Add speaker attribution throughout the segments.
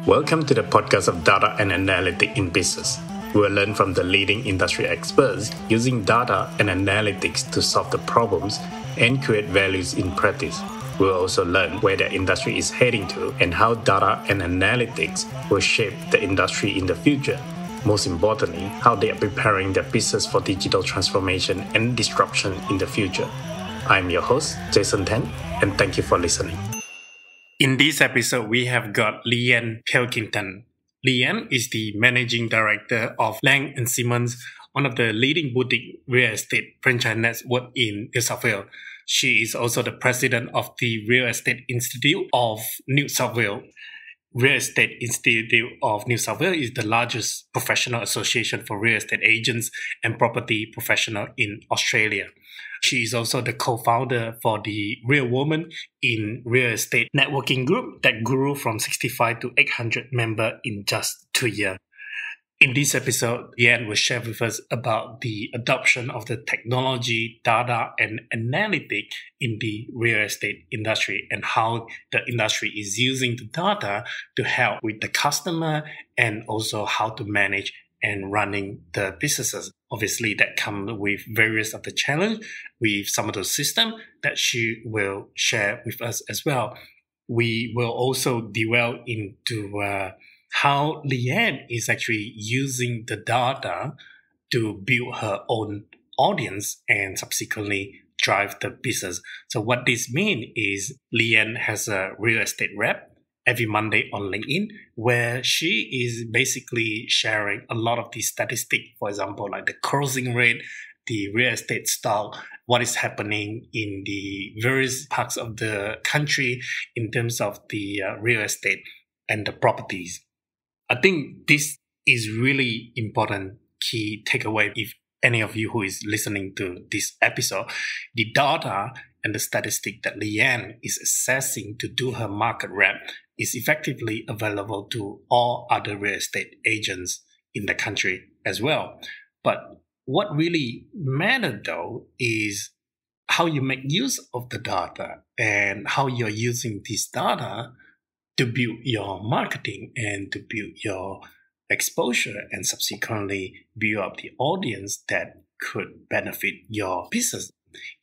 Speaker 1: Welcome to the podcast of Data and Analytics in Business. We'll learn from the leading industry experts using data and analytics to solve the problems and create values in practice. We'll also learn where the industry is heading to and how data and analytics will shape the industry in the future. Most importantly, how they are preparing their business for digital transformation and disruption in the future. I'm your host, Jason Tan, and thank you for listening. In this episode, we have got Leanne Pilkington. Leanne is the Managing Director of Laing+Simmons, one of the leading boutique real estate franchise networks in New South Wales. She is also the President of the Real Estate Institute of New South Wales. Real Estate Institute of New South Wales is the largest professional association for real estate agents and property professionals in Australia. She is also the co-founder for the Real Woman in Real Estate networking group that grew from 65 to 800 members in just 2 years. In this episode, Leanne will share with us about the adoption of the technology, data, and analytics in the real estate industry and how the industry is using the data to help with the customer and also how to manage and running the businesses. Obviously, that comes with various of the challenge with some of those systems that she will share with us as well. We will also delve into how Leanne is actually using the data to build her own audience and subsequently drive the business. So what this means is Leanne has a real estate rep every Monday on LinkedIn, where she is basically sharing a lot of the statistics, for example, like the closing rate, the real estate stock, what is happening in the various parts of the country in terms of the real estate and the properties. I think this is really important key takeaway if any of you who is listening to this episode. The data and the statistic that Leanne is assessing to do her market rep is effectively available to all other real estate agents in the country as well. But what really matters though is how you make use of the data and how you're using this data to build your marketing and to build your exposure and subsequently build up the audience that could benefit your business.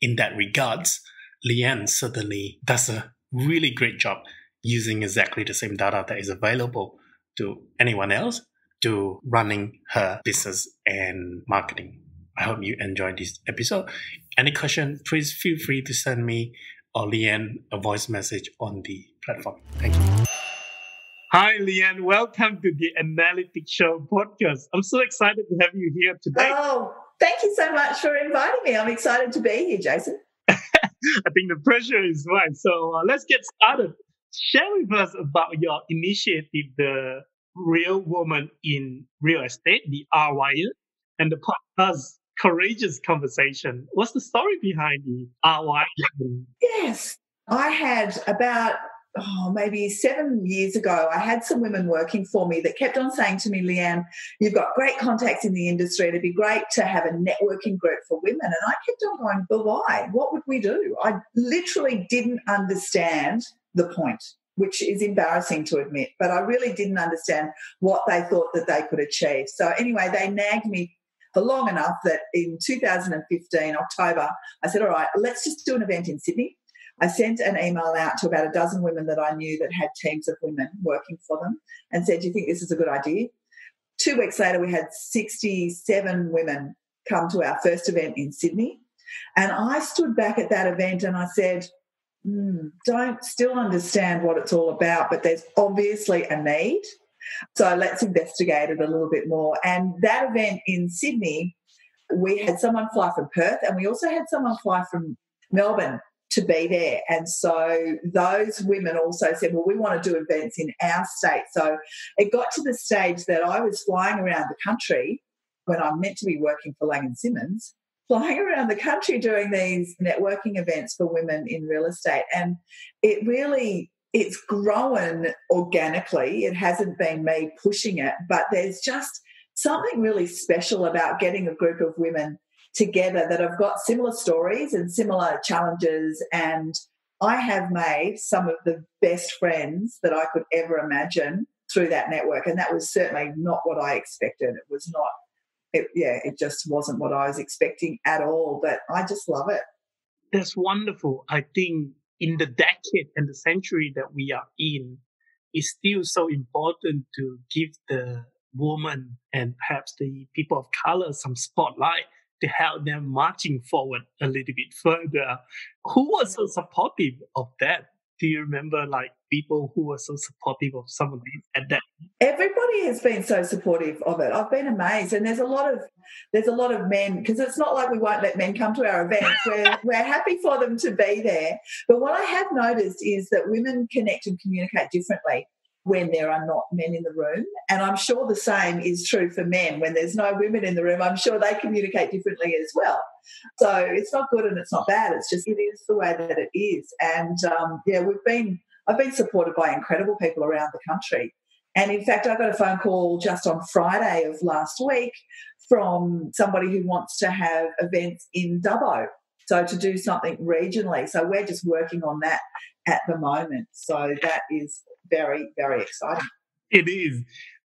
Speaker 1: In that regards, Leanne certainly does a really great job using exactly the same data that is available to anyone else to running her business and marketing. I hope you enjoyed this episode. Any question, please feel free to send me or Leanne a voice message on the platform. Thank you. Hi, Leanne. Welcome to the Analytics Show podcast. I'm so excited to have you here today.
Speaker 2: Oh, thank you so much for inviting me. I'm excited to be here, Jason.
Speaker 1: I think the pressure is right. So let's get started. Share with us about your initiative, the Real Woman in Real Estate, the RWIRE, and the podcast Courageous Conversation. What's the story behind the RWIRE?
Speaker 2: Yes, I had about maybe 7 years ago, I had some women working for me that kept on saying to me, Leanne, you've got great contacts in the industry. It'd be great to have a networking group for women. And I kept on going, but why? What would we do? I literally didn't understand the point, which is embarrassing to admit, but I really didn't understand what they thought that they could achieve. So anyway, they nagged me for long enough that in 2015, October, I said, all right, let's just do an event in Sydney. I sent an email out to about a dozen women that I knew that had teams of women working for them and said, do you think this is a good idea? 2 weeks later, we had 67 women come to our first event in Sydney. And I stood back at that event and I said, don't still understand what it's all about, but there's obviously a need. So let's investigate it a little bit more. And that event in Sydney, we had someone fly from Perth and we also had someone fly from Melbourne to be there. And so those women also said, well, we want to do events in our state. So it got to the stage that I was flying around the country when I'm meant to be working for Laing+Simmons, flying around the country doing these networking events for women in real estate. And it's grown organically. It hasn't been me pushing it, but there's just something really special about getting a group of women together that have got similar stories and similar challenges. And I have made some of the best friends that I could ever imagine through that network. And that was certainly not what I expected. It was not, it just wasn't what I was expecting at all. But I just love it.
Speaker 3: That's wonderful. I think in the decade and the century that we are in, it's still so important to give the woman and perhaps the people of color some spotlight to help them marching forward a little bit further. Who was so supportive of that? Do you remember like people who were so supportive of some of these at that?
Speaker 2: Everybody has been so supportive of it. I've been amazed, and there's a lot of men, because it's not like we won't let men come to our events. We're happy for them to be there. But what I have noticed is that women connect and communicate differently when there are not men in the room. And I'm sure the same is true for men. When there's no women in the room, I'm sure they communicate differently as well. So it's not good and it's not bad. It's just, it is the way that it is. And I've been supported by incredible people around the country. And in fact, I got a phone call just on Friday of last week from somebody who wants to have events in Dubbo, so to do something regionally. So we're just working on that at the moment. So that is very, very exciting.
Speaker 3: It is.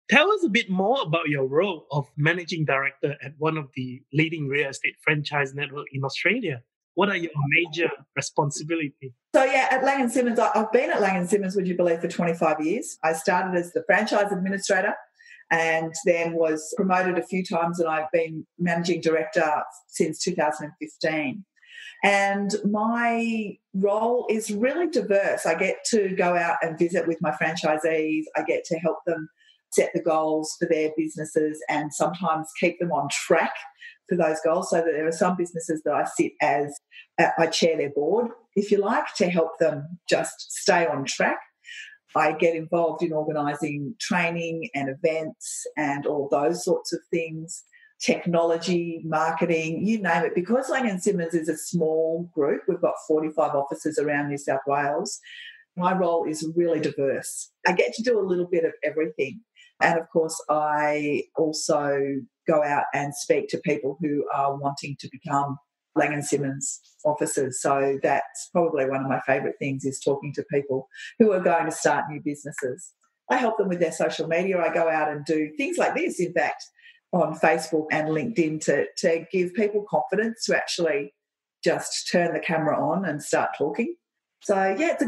Speaker 3: Tell us a bit more about your role of Managing Director at one of the leading real estate franchise network in Australia. What are your major responsibilities?
Speaker 2: So, at Laing+Simmons, I've been at Laing+Simmons, would you believe, for 25 years. I started as the franchise administrator and then was promoted a few times, and I've been managing director since 2015. And my role is really diverse. I get to go out and visit with my franchisees. I get to help them set the goals for their businesses and sometimes keep them on track for those goals, so that there are some businesses that I sit as, I chair their board, if you like, to help them just stay on track. I get involved in organising training and events and all those sorts of things, technology, marketing, you name it. Because Laing+Simmons is a small group, we've got 45 offices around New South Wales, my role is really diverse. I get to do a little bit of everything. And, of course, I also go out and speak to people who are wanting to become Laing+Simmons officers. So that's probably one of my favourite things, is talking to people who are going to start new businesses. I help them with their social media. I go out and do things like this, in fact, on Facebook and LinkedIn to give people confidence to actually just turn the camera on and start talking. So, it's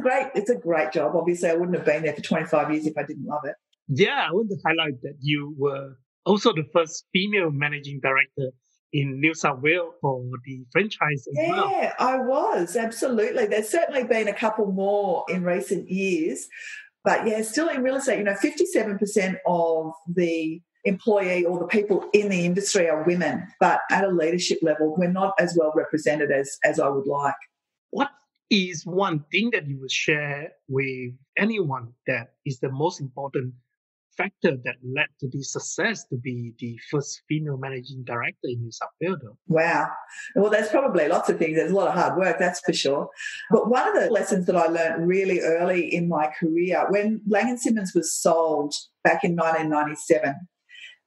Speaker 2: a great job. Obviously, I wouldn't have been there for 25 years if I didn't love it.
Speaker 3: Yeah, I want to highlight that you were also the first female managing director in New South Wales for the franchise as well.
Speaker 2: Yeah, I was, absolutely. There's certainly been a couple more in recent years. But, still in real estate, 57% of the employee or the people in the industry are women, but at a leadership level, we're not as well represented as I would like.
Speaker 3: What is one thing that you would share with anyone that is the most important factor that led to the success to be the first female managing director in New South Wales?
Speaker 2: Wow. Well, there's probably lots of things. There's a lot of hard work, that's for sure. But one of the lessons that I learned really early in my career, when Laing+Simmons was sold back in 1997,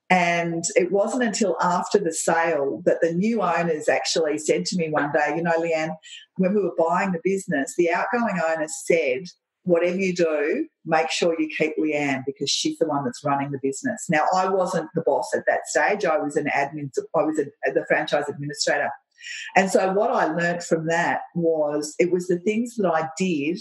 Speaker 2: and it wasn't until after the sale that the new owners actually said to me one day, Leanne, when we were buying the business, the outgoing owner said, whatever you do, make sure you keep Leanne because she's the one that's running the business. Now, I wasn't the boss at that stage. I was the franchise administrator. And so what I learned from that was it was the things that I did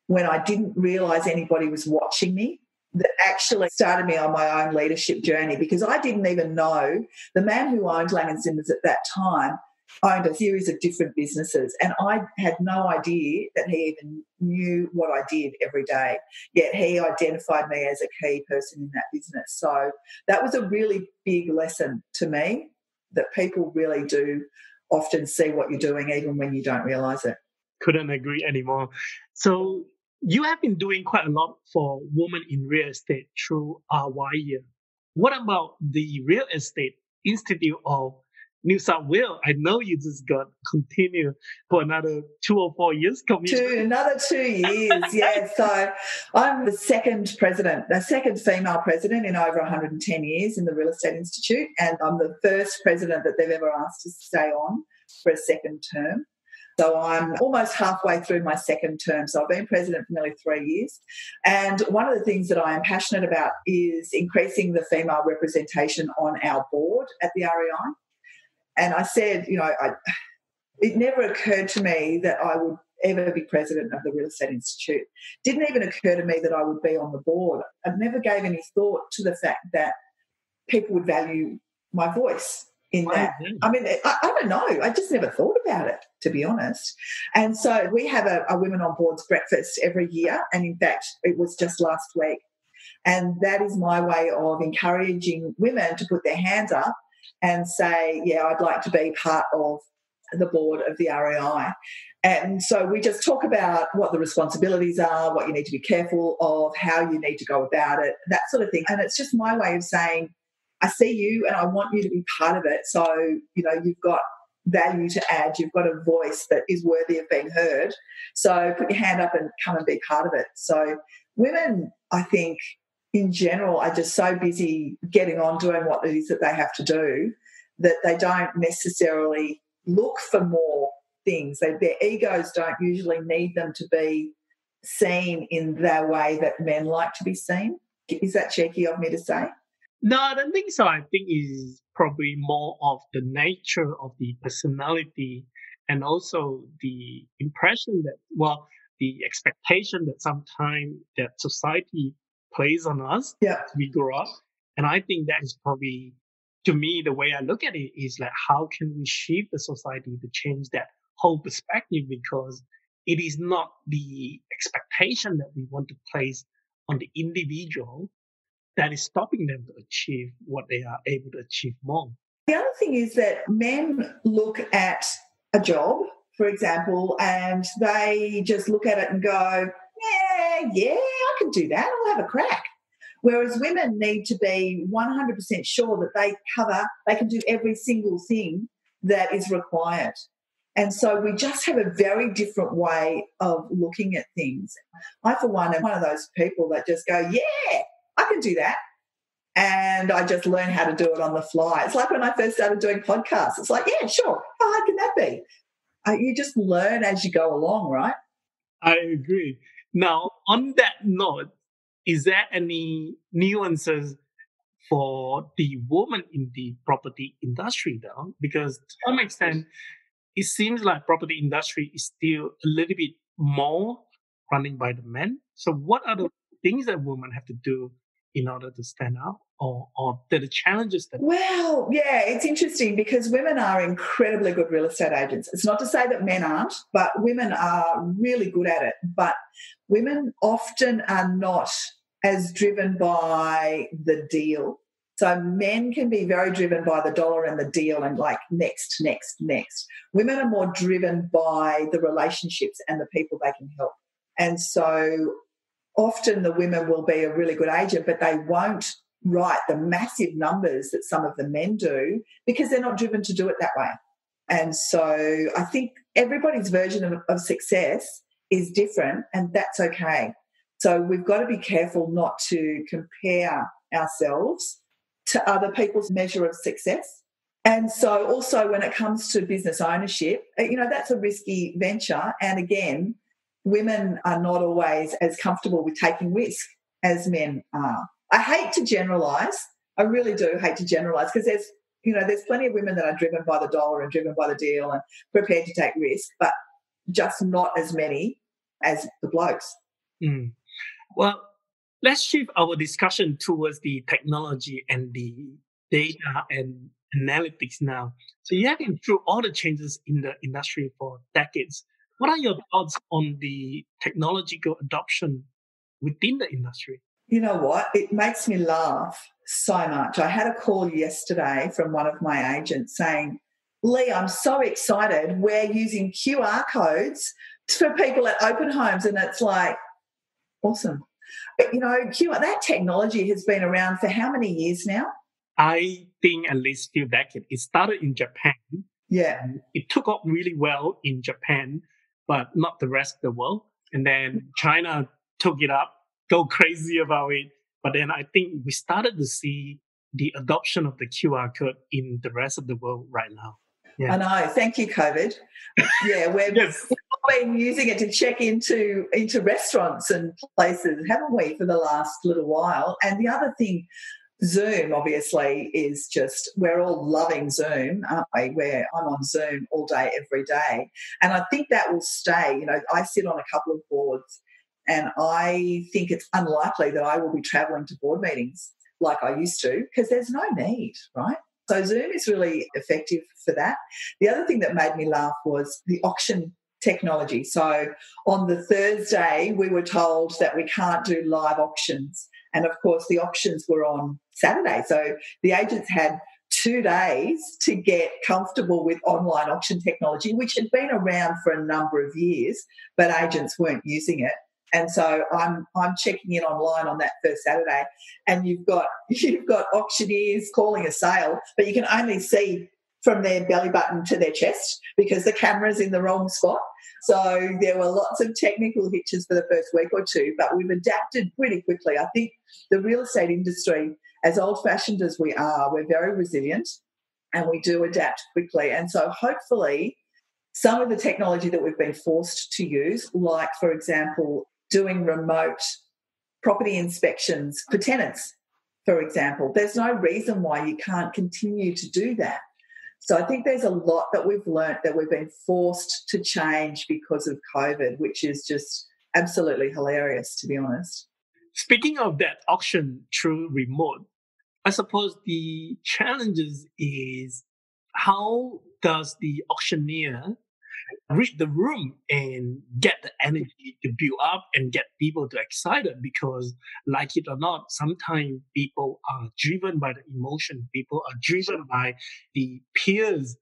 Speaker 2: when I didn't realise anybody was watching me that actually started me on my own leadership journey, because I didn't even know the man who owned Laing+Simmons at that time owned a series of different businesses, and I had no idea that he even knew what I did every day, yet he identified me as a key person in that business. So that was a really big lesson to me, that people really do often see what you're doing even when you don't realise it.
Speaker 3: Couldn't agree anymore. So you have been doing quite a lot for women in real estate through RY. What about the Real Estate Institute of New South Wales? I know you just got continue for another 2 or 4 years.
Speaker 2: Another 2 years, yeah. So I'm the second female president in over 110 years in the Real Estate Institute, and I'm the first president that they've ever asked to stay on for a second term. So I'm almost halfway through my second term. So I've been president for nearly 3 years. And one of the things that I am passionate about is increasing the female representation on our board at the REI. And I said, it never occurred to me that I would ever be president of the Real Estate Institute. Didn't even occur to me that I would be on the board. I never gave any thought to the fact that people would value my voice in that. I mean, I don't know. I just never thought about it, to be honest. And so we have a Women on Boards breakfast every year. And in fact, it was just last week. And that is my way of encouraging women to put their hands up and say, yeah, I'd like to be part of the board of the REI. And so we just talk about what the responsibilities are, what you need to be careful of, how you need to go about it, that sort of thing. And it's just my way of saying, I see you and I want you to be part of it. So, you've got value to add. You've got a voice that is worthy of being heard. So put your hand up and come and be part of it. So women, I think, in general, are just so busy getting on doing what it is that they have to do that they don't necessarily look for more things. Their egos don't usually need them to be seen in the way that men like to be seen. Is that cheeky of me to say?
Speaker 3: No, I don't think so. I think it's probably more of the nature of the personality and also the impression the expectation that sometimes that society plays on us as we grow up. And I think that is probably, to me, the way I look at it is like, how can we shape the society to change that whole perspective? Because it is not the expectation that we want to place on the individual that is stopping them to achieve what they are able to achieve more.
Speaker 2: The other thing is that men look at a job, for example, and they just look at it and go, yeah, I can do that. I'll have a crack. Whereas women need to be 100% sure that they can do every single thing that is required. And so we just have a very different way of looking at things. I, for one, am one of those people that just go, yeah, I can do that. And I just learn how to do it on the fly. It's like when I first started doing podcasts. It's like, yeah, sure. How hard can that be? You just learn as you go along, right?
Speaker 3: I agree. Now, on that note, is there any nuances for the woman in the property industry, though? Because to some extent, it seems like property industry is still a little bit more running by the men. So what are the things that women have to do in order to stand out, or the challenges that...
Speaker 2: Well, yeah, it's interesting because women are incredibly good real estate agents. It's not to say that men aren't, but women are really good at it. But women often are not as driven by the deal. So men can be very driven by the dollar and the deal and like next. Women are more driven by the relationships and the people they can help. And so often the women will be a really good agent, but they won't write the massive numbers that some of the men do because they're not driven to do it that way. And so I think everybody's version of success is different, and that's okay. So we've got to be careful not to compare ourselves to other people's measure of success. And so also when it comes to business ownership, that's a risky venture. And again, women are not always as comfortable with taking risk as men are. I hate to generalise. I really do hate to generalise because there's plenty of women that are driven by the dollar and driven by the deal and prepared to take risk, but just not as many as the blokes.
Speaker 3: Mm. Well, let's shift our discussion towards the technology and the data and analytics now. So you have been through all the changes in the industry for decades. What are your thoughts on the technological adoption within the industry?
Speaker 2: You know what? It makes me laugh so much. I had a call yesterday from one of my agents saying, Lee, I'm so excited. We're using QR codes for people at open homes. And it's like, awesome. But, that technology has been around for how many years now?
Speaker 3: I think at least a few decades. It started in Japan.
Speaker 2: Yeah.
Speaker 3: It took off really well in Japan, but not the rest of the world. And then China took it up, go crazy about it. But then I think we started to see the adoption of the QR code in the rest of the world right now.
Speaker 2: I know. Thank you, COVID. Yeah, we've been using it to check into restaurants and places, haven't we, for the last little while? And the other thing, Zoom, obviously, is just, we're all loving Zoom, aren't we? Where I'm on Zoom all day, every day. And I think that will stay. You know, I sit on a couple of boards and I think it's unlikely that I will be travelling to board meetings like I used to, because there's no need, right? So Zoom is really effective for that. The other thing that made me laugh was the auction technology. So on the Thursday, we were told that we can't do live auctions. And, of course, the auctions were on Saturday. So the agents had 2 days to get comfortable with online auction technology, which had been around for a number of years, but agents weren't using it. And so I'm checking in online on that first Saturday, and you've got auctioneers calling a sale, but you can only see from their belly button to their chest because the camera's in the wrong spot. So there were lots of technical hitches for the first week or two, but we've adapted pretty quickly. I think the real estate industry, as old-fashioned as we are, we're very resilient and we do adapt quickly. And so hopefully some of the technology that we've been forced to use, like, for example, doing remote property inspections for tenants, for example, there's no reason why you can't continue to do that. So I think there's a lot that we've learnt that we've been forced to change because of COVID, which is just absolutely hilarious, to be honest.
Speaker 3: Speaking of that auction through remote, I suppose the challenges is how does the auctioneer read the room and get the energy to build up and get people to excited, because like it or not, sometimes people are driven by the emotion, people are driven by the peers.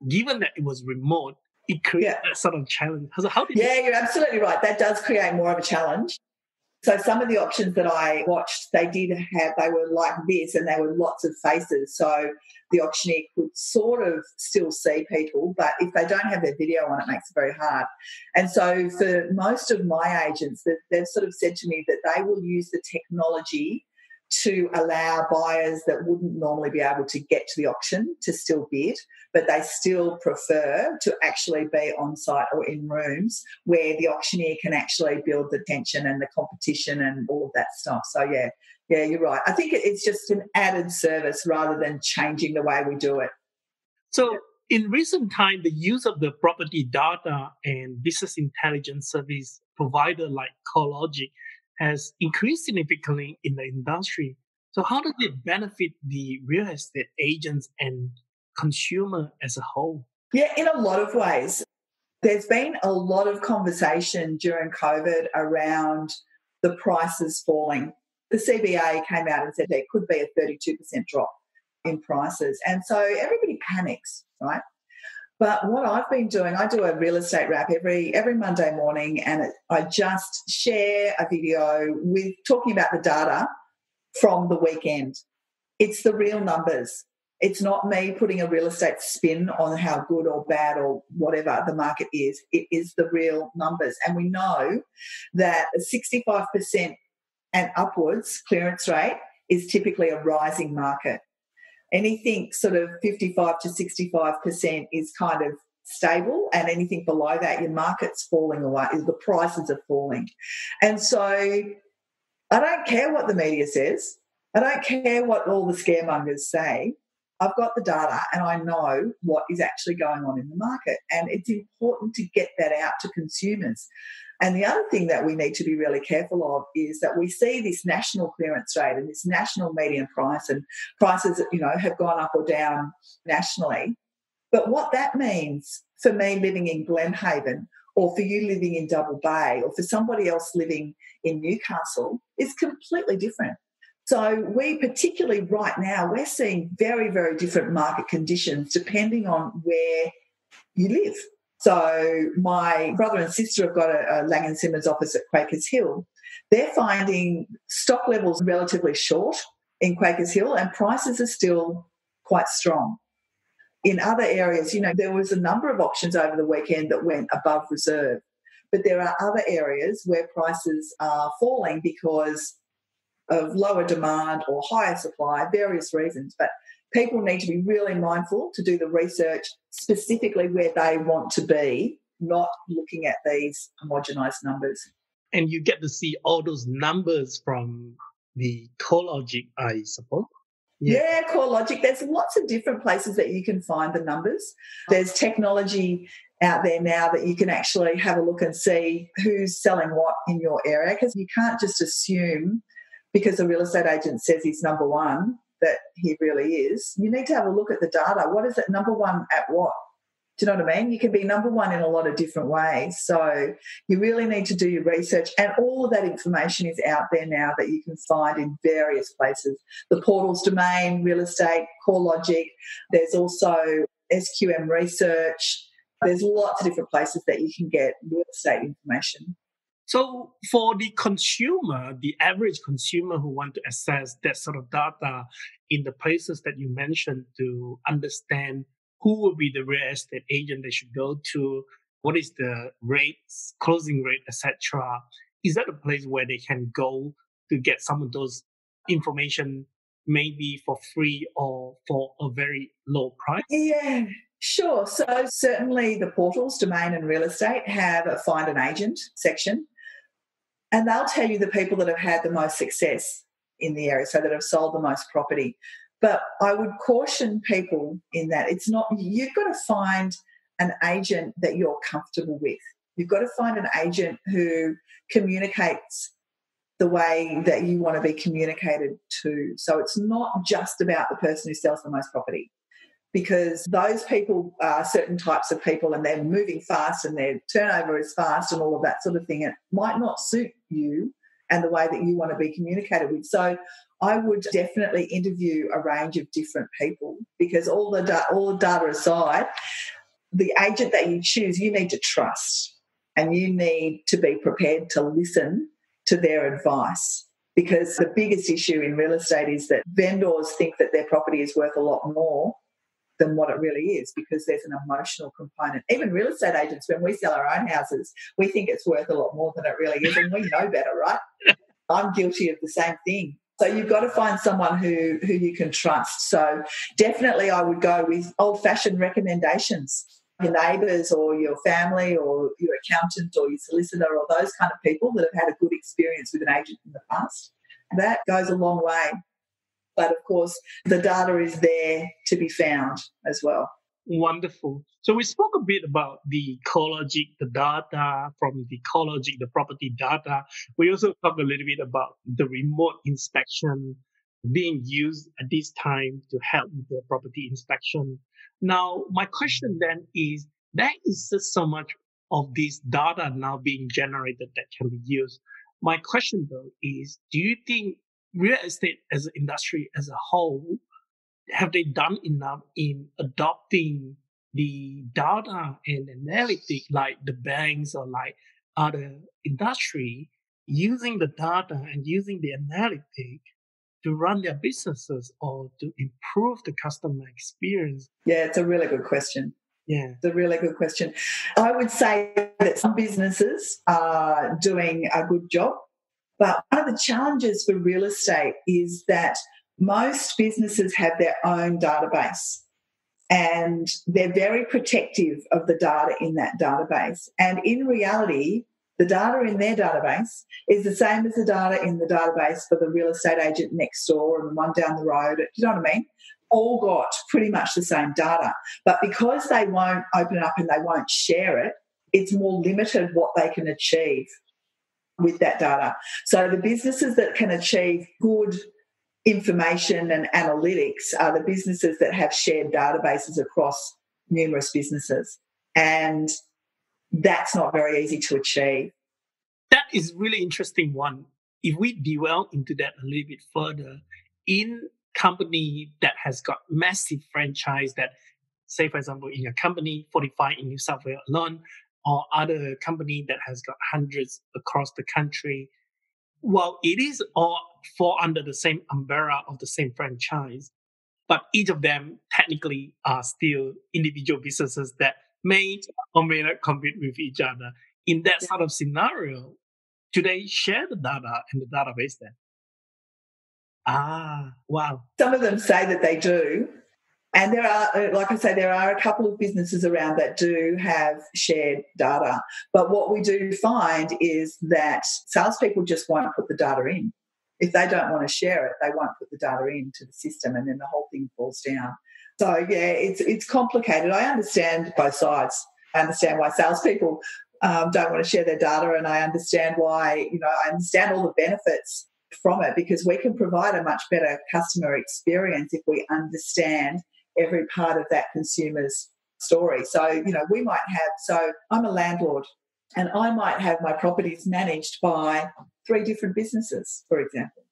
Speaker 3: Given that it was remote, it created that sort of challenge. How did
Speaker 2: you're absolutely right. That does create more of a challenge. So some of the auctions that I watched, they were like this, and there were lots of faces. So the auctioneer could sort of still see people, but if they don't have their video on, it makes it very hard. And so for most of my agents, they've sort of said to me that they will use the technology to allow buyers that wouldn't normally be able to get to the auction to still bid, but they still prefer to actually be on site or in rooms where the auctioneer can actually build the tension and the competition and all of that stuff. So, yeah, you're right. I think it's just an added service rather than changing the way we do it.
Speaker 3: So in recent time, the use of the property data and business intelligence service provider like CoreLogic has increased significantly in the industry. So how does it benefit the real estate agents and consumer as a whole?
Speaker 2: Yeah, in a lot of ways. There's been a lot of conversation during COVID around the prices falling. The CBA came out and said there could be a 32% drop in prices. And so everybody panics, right? But what I've been doing, I do a real estate wrap every Monday morning, and I just share a video with talking about the data from the weekend. It's the real numbers. It's not me putting a real estate spin on how good or bad or whatever the market is. It is the real numbers. And we know that a 65% and upwards clearance rate is typically a rising market. Anything sort of 55 to 65% is kind of stable, and anything below that, your market's falling away, the prices are falling. And so I don't care what the media says. I don't care what all the scaremongers say. I've got the data and I know what is actually going on in the market, and it's important to get that out to consumers. And the other thing that we need to be really careful of is that we see this national clearance rate and this national median price, and prices, have gone up or down nationally. But what that means for me living in Glenhaven, or for you living in Double Bay, or for somebody else living in Newcastle is completely different. So we, particularly right now, we're seeing very, very different market conditions depending on where you live. So my brother and sister have got a Laing+Simmons office at Quakers Hill. They're finding stock levels relatively short in Quakers Hill, and prices are still quite strong. In other areas, there was a number of auctions over the weekend that went above reserve, but there are other areas where prices are falling because of lower demand or higher supply, various reasons. But people need to be really mindful to do the research specifically where they want to be, not looking at these homogenised numbers.
Speaker 3: And you get to see all those numbers from the CoreLogic, I suppose.
Speaker 2: Yeah, CoreLogic. There's lots of different places that you can find the numbers. There's technology out there now that you can actually have a look and see who's selling what in your area, because you can't just assume because a real estate agent says he's number one that he really is. You need to have a look at the data. What is it number one at what? Do you know what I mean? You can be number one in a lot of different ways. So you really need to do your research. And all of that information is out there now that you can find in various places. The portals, Domain, Real Estate, CoreLogic. There's also SQM Research. There's lots of different places that you can get real estate information.
Speaker 3: So for the consumer, the average consumer who want to access that sort of data in the places that you mentioned to understand who will be the real estate agent they should go to, what is the rates, closing rate, etc. Is that a place where they can go to get some of those information, maybe for free or for a very low price?
Speaker 2: Yeah, sure. So certainly the portals, Domain and Real Estate, have a find an agent section, and they'll tell you the people that have had the most success in the area, so that have sold the most property. But I would caution people in that it's not, you've got to find an agent that you're comfortable with. You've got to find an agent who communicates the way that you want to be communicated to. So it's not just about the person who sells the most property, because those people are certain types of people and they're moving fast and their turnover is fast and all of that sort of thing. It might not suit you and the way that you want to be communicated with. So I would definitely interview a range of different people, because all the data aside, the agent that you choose, you need to trust and you need to be prepared to listen to their advice, because the biggest issue in real estate is that vendors think that their property is worth a lot more than what it really is, because there's an emotional component. Even real estate agents, when we sell our own houses, we think it's worth a lot more than it really is, and we know better, right? I'm guilty of the same thing. So you've got to find someone who you can trust. So definitely I would go with old-fashioned recommendations. Your neighbours or your family or your accountant or your solicitor or those kind of people that have had a good experience with an agent in the past. That goes a long way. But, of course, the data is there to be found as well.
Speaker 3: Wonderful. So we spoke a bit about the CoreLogic, the data from the CoreLogic, the property data. We also talked a little bit about the remote inspection being used at this time to help with the property inspection. Now, my question then is, there is just so much of this data now being generated that can be used. My question, though, is, do you think real estate as an industry as a whole, have they done enough in adopting the data and analytics, like the banks or like other industry, using the data and using the analytics to run their businesses or to improve the customer experience?
Speaker 2: Yeah, it's a really good question.
Speaker 3: Yeah,
Speaker 2: it's a really good question. I would say that some businesses are doing a good job, but one of the challenges for real estate is that most businesses have their own database and they're very protective of the data in that database. And in reality, the data in their database is the same as the data in the database for the real estate agent next door and the one down the road. Do you know what I mean? All got pretty much the same data. But because they won't open it up and they won't share it, it's more limited what they can achieve with that data. So the businesses that can achieve good information and analytics are the businesses that have shared databases across numerous businesses. And that's not very easy to achieve.
Speaker 3: That is really interesting one. If we dwell into that a little bit further, in company that has got massive franchise that, say, for example, in a company 45 in New South Wales alone, or other company that has got hundreds across the country, well, it is all fall under the same umbrella of the same franchise, but each of them technically are still individual businesses that may or may not compete with each other. In that sort of scenario, do they share the data in the database then? Ah, wow.
Speaker 2: Some of them say that they do, And there are, like I say, there are a couple of businesses around that do have shared data. But what we do find is that salespeople just won't put the data in. If they don't want to share it, they won't put the data into the system, and then the whole thing falls down. So, yeah, it's complicated. I understand both sides. I understand why salespeople don't want to share their data, and I understand why, I understand all the benefits from it, because we can provide a much better customer experience if we understand every part of that consumer's story. So, we might have, so I'm a landlord and I might have my properties managed by 3 different businesses, for example.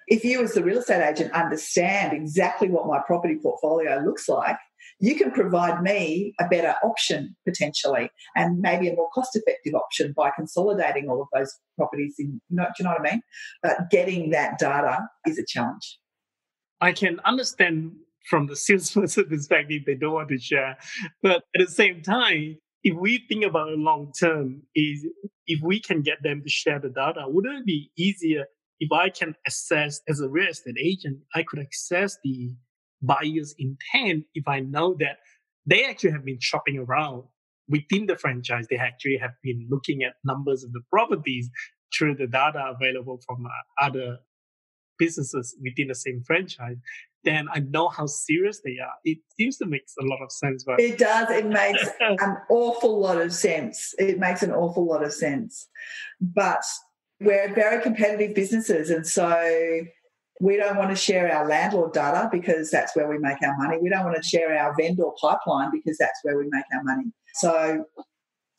Speaker 2: If you as the real estate agent understand exactly what my property portfolio looks like, you can provide me a better option potentially, and maybe a more cost-effective option by consolidating all of those properties in, do you know what I mean? But getting that data is a challenge.
Speaker 3: I can understand from the salesperson perspective, they don't want to share. But at the same time, if we think about it long term, is if we can get them to share the data, wouldn't it be easier if I can assess as a real estate agent, I could assess the buyer's intent if I know that they actually have been shopping around within the franchise. They actually have been looking at numbers of the properties through the data available from other businesses within the same franchise. Then I know how serious they are. It seems to make a lot of sense. But
Speaker 2: it does. It makes an awful lot of sense. It makes an awful lot of sense. But we're very competitive businesses, and so we don't want to share our landlord data because that's where we make our money. We don't want to share our vendor pipeline because that's where we make our money. So,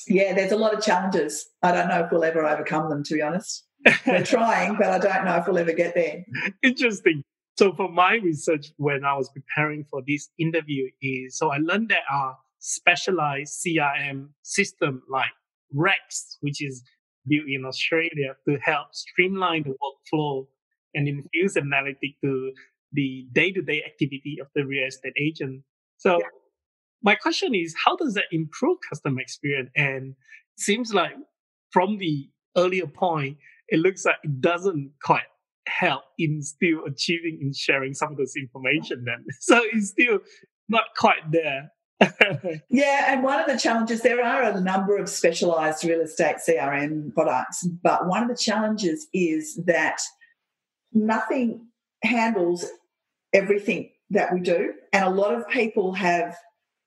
Speaker 2: yeah, there's a lot of challenges. I don't know if we'll ever overcome them, to be honest. We're trying, but I don't know if we'll ever get there.
Speaker 3: Interesting. So for my research, when I was preparing for this interview, so I learned there are specialized CRM system like REX, which is built in Australia to help streamline the workflow and infuse analytics to the day-to-day activity of the real estate agent. So my question is, how does that improve customer experience? And it seems like from the earlier point, it looks like it doesn't quite help in still achieving in sharing some of this information then. So it's still not quite there.
Speaker 2: Yeah, and one of the challenges, there are a number of specialised real estate CRM products, but one of the challenges is that nothing handles everything that we do. And a lot of people have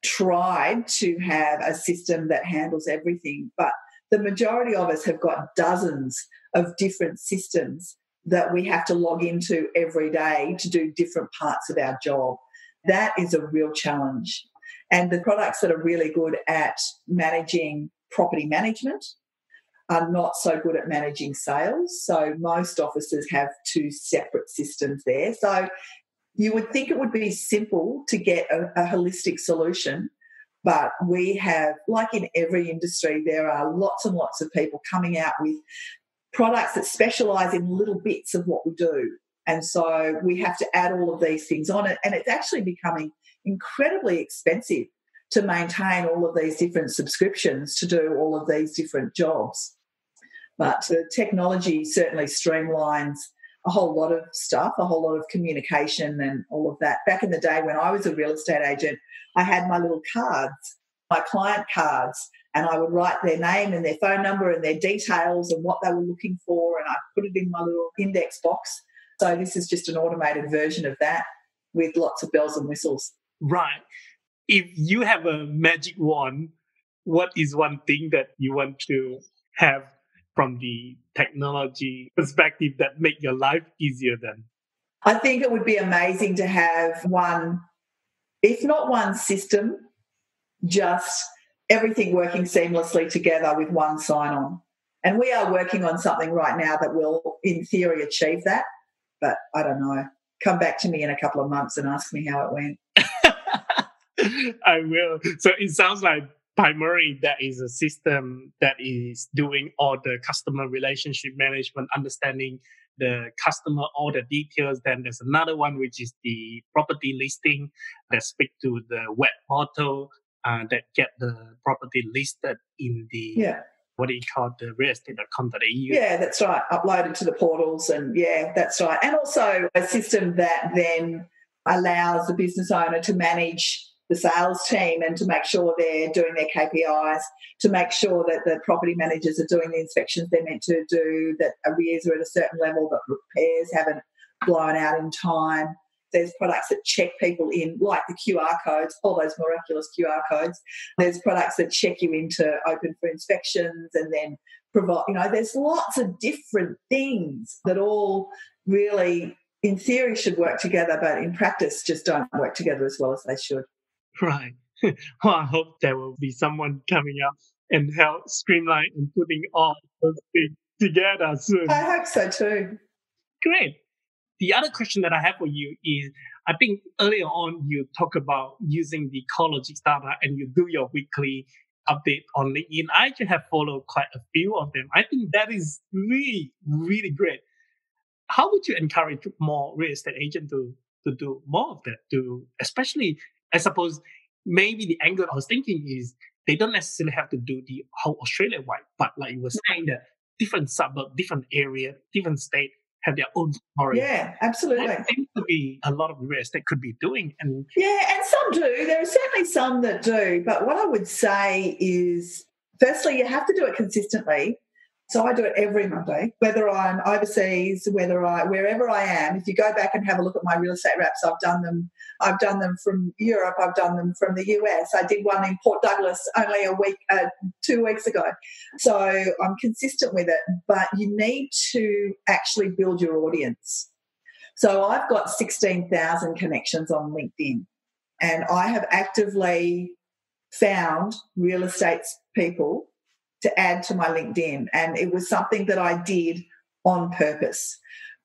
Speaker 2: tried to have a system that handles everything, but the majority of us have got dozens of different systems that we have to log into every day to do different parts of our job. That is a real challenge. And the products that are really good at managing property management are not so good at managing sales. So most offices have 2 separate systems there. So you would think it would be simple to get a holistic solution, but we have, like in every industry, there are lots and lots of people coming out with products that specialise in little bits of what we do. And so we have to add all of these things on it, and it's actually becoming incredibly expensive to maintain all of these different subscriptions to do all of these different jobs. But the technology certainly streamlines a whole lot of stuff, a whole lot of communication and all of that. Back in the day when I was a real estate agent, I had my little cards, my client cards, and I would write their name and their phone number and their details and what they were looking for, and I put it in my little index box. So this is just an automated version of that with lots of bells and whistles.
Speaker 3: Right. If you have a magic wand, what is one thing that you want to have from the technology perspective that make your life easier then?
Speaker 2: I think it would be amazing to have one, if not one system, just everything working seamlessly together with one sign-on. And we are working on something right now that will, in theory, achieve that. But I don't know. Come back to me in a couple of months and ask me how it went.
Speaker 3: I will. So it sounds like primarily that is a system that is doing all the customer relationship management, understanding the customer, all the details. Then there's another one, which is the property listing that speak to the web portal that get the property listed in the, what do you call the realestate.com.au?
Speaker 2: Yeah, that's right. Uploaded to the portals, and yeah, that's right. And also a system that then allows the business owner to manage the sales team and to make sure they're doing their KPIs, to make sure that the property managers are doing the inspections they're meant to do, that arrears are at a certain level, that repairs haven't blown out in time. There's products that check people in, like the QR codes, all those miraculous QR codes. There's products that check you into open for inspections and then provide, there's lots of different things that all really, in theory, should work together, but in practice just don't work together as well as they should.
Speaker 3: Right. Well, I hope there will be someone coming up and help streamline and putting all those things together soon.
Speaker 2: I hope so too.
Speaker 3: Great. The other question that I have for you is, I think earlier on you talk about using the CoreLogic data and you do your weekly update on LinkedIn. I actually have followed quite a few of them. I think that is really, really great. How would you encourage more real estate agents to do more of that? Especially, I suppose, maybe the angle I was thinking is they don't necessarily have to do the whole Australia-wide, but like you were saying, that different suburb, different area, different state have their own story.
Speaker 2: Yeah, absolutely.
Speaker 3: That seems to be a lot of real estate could be doing. And
Speaker 2: some do. There are certainly some that do. But what I would say is, firstly, you have to do it consistently. So I do it every Monday, whether I'm overseas, wherever I am. If you go back and have a look at my real estate wraps, I've done them from Europe, I've done them from the US. I did one in Port Douglas only 2 weeks ago. So I'm consistent with it, but you need to actually build your audience. So I've got 16,000 connections on LinkedIn, and I have actively found real estate people to add to my LinkedIn. And it was something that I did on purpose.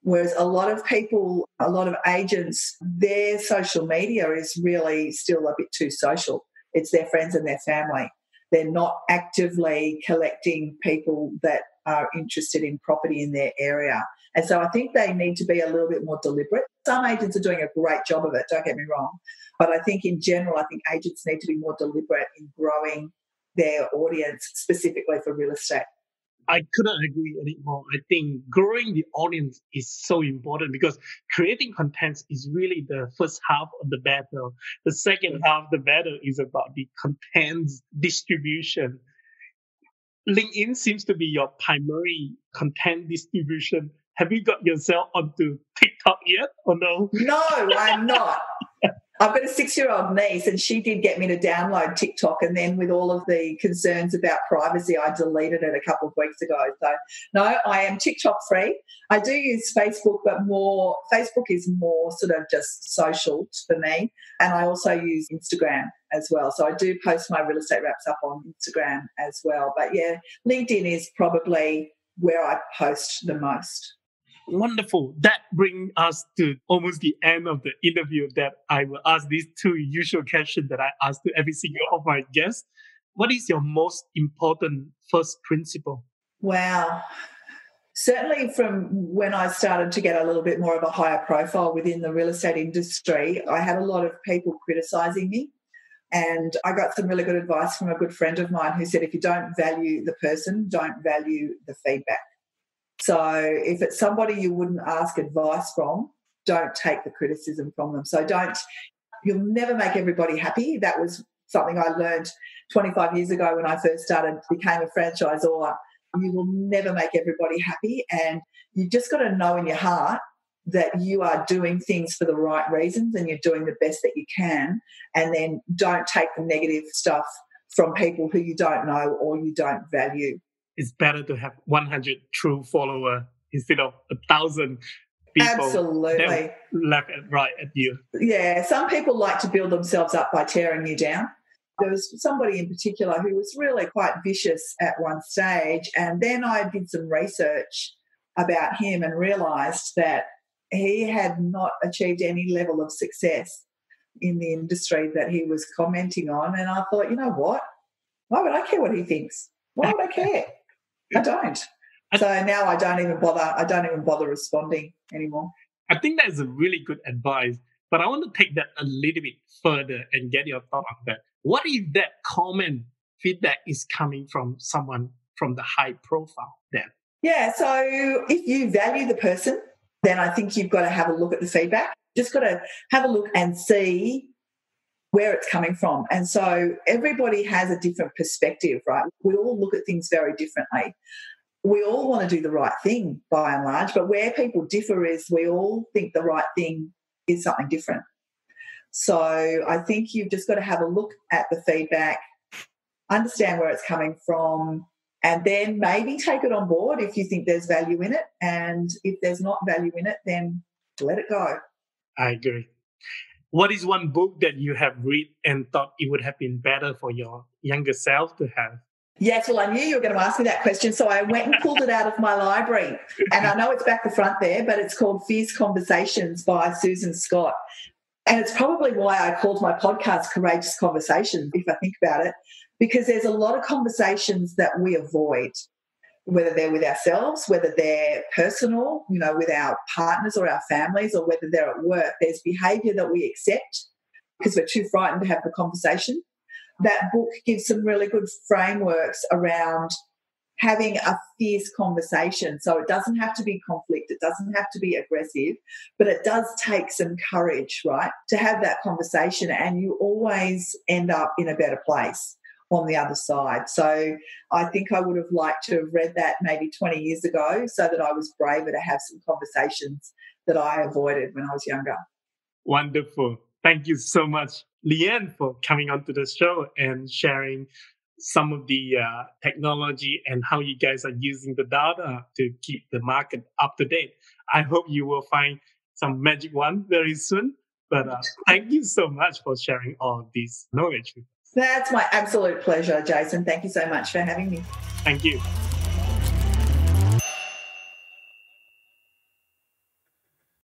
Speaker 2: Whereas a lot of people, a lot of agents, their social media is really still a bit too social. It's their friends and their family. They're not actively collecting people that are interested in property in their area. And so I think they need to be a little bit more deliberate. Some agents are doing a great job of it, don't get me wrong. But I think in general, I think agents need to be more deliberate in growing their audience specifically for real estate.
Speaker 3: I couldn't agree anymore. I think growing the audience is so important because creating content is really the first half of the battle. The second half of the battle is about the content distribution. LinkedIn seems to be your primary content distribution. Have you got yourself onto TikTok yet or no?
Speaker 2: No, I'm not. I've got a 6-year-old niece and she did get me to download TikTok, and then with all of the concerns about privacy, I deleted it a couple of weeks ago. So, no, I am TikTok free. I do use Facebook, but Facebook is more sort of just social for me. And I also use Instagram as well. So I do post my real estate wraps up on Instagram as well. But yeah, LinkedIn is probably where I post the most.
Speaker 3: Wonderful. That brings us to almost the end of the interview that I will ask these two usual questions that I ask to every single of my guests. What is your most important first principle?
Speaker 2: Wow. Certainly from when I started to get a little bit more of a higher profile within the real estate industry, I had a lot of people criticising me. And I got some really good advice from a good friend of mine who said, if you don't value the person, don't value the feedback. So if it's somebody you wouldn't ask advice from, don't take the criticism from them. So you'll never make everybody happy. That was something I learned 25 years ago when I first became a franchisor. You will never make everybody happy, and you've just got to know in your heart that you are doing things for the right reasons and you're doing the best that you can, and then don't take the negative stuff from people who you don't know or you don't value.
Speaker 3: It's better to have 100 true followers instead of 1,000 people
Speaker 2: Absolutely.
Speaker 3: left and right at you.
Speaker 2: Yeah, some people like to build themselves up by tearing you down. There was somebody in particular who was really quite vicious at one stage, and then I did some research about him and realised that he had not achieved any level of success in the industry that he was commenting on. And I thought, you know what? Why would I care what he thinks? Why would I care? I don't. So now I don't even bother responding anymore.
Speaker 3: I think that is a really good advice, but I want to take that a little bit further and get your thought on that. What if that comment feedback is coming from someone from the high profile then?
Speaker 2: Yeah, so if you value the person, then I think you've got to have a look at the feedback. just got to have a look and see where it's coming from. And so everybody has a different perspective, right? We all look at things very differently. We all want to do the right thing by and large, but where people differ is we all think the right thing is something different. So I think you've just got to have a look at the feedback, understand where it's coming from, and then maybe take it on board if you think there's value in it. And if there's not value in it, then let it go.
Speaker 3: I agree. What is one book that you have read and thought it would have been better for your younger self to have?
Speaker 2: Yes, well, I knew you were going to ask me that question, so I went and pulled it out of my library. And I know it's back the front there, but it's called Fierce Conversations by Susan Scott. And it's probably why I called my podcast Courageous Conversations, if I think about it, because there's a lot of conversations that we avoid, whether they're with ourselves, whether they're personal, with our partners or our families, or whether they're at work. There's behaviour that we accept because we're too frightened to have the conversation. That book gives some really good frameworks around having a fierce conversation. So it doesn't have to be conflict, it doesn't have to be aggressive, but it does take some courage, right, to have that conversation, and you always end up in a better place on the other side. So I think I would have liked to have read that maybe 20 years ago so that I was braver to have some conversations that I avoided when I was younger.
Speaker 3: Wonderful. Thank you so much, Leanne, for coming onto the show and sharing some of the technology and how you guys are using the data to keep the market up to date. I hope you will find some magic one very soon. But thank you so much for sharing all this knowledge with us.
Speaker 2: That's my absolute pleasure, Jason. Thank you so much for having me.
Speaker 3: Thank you.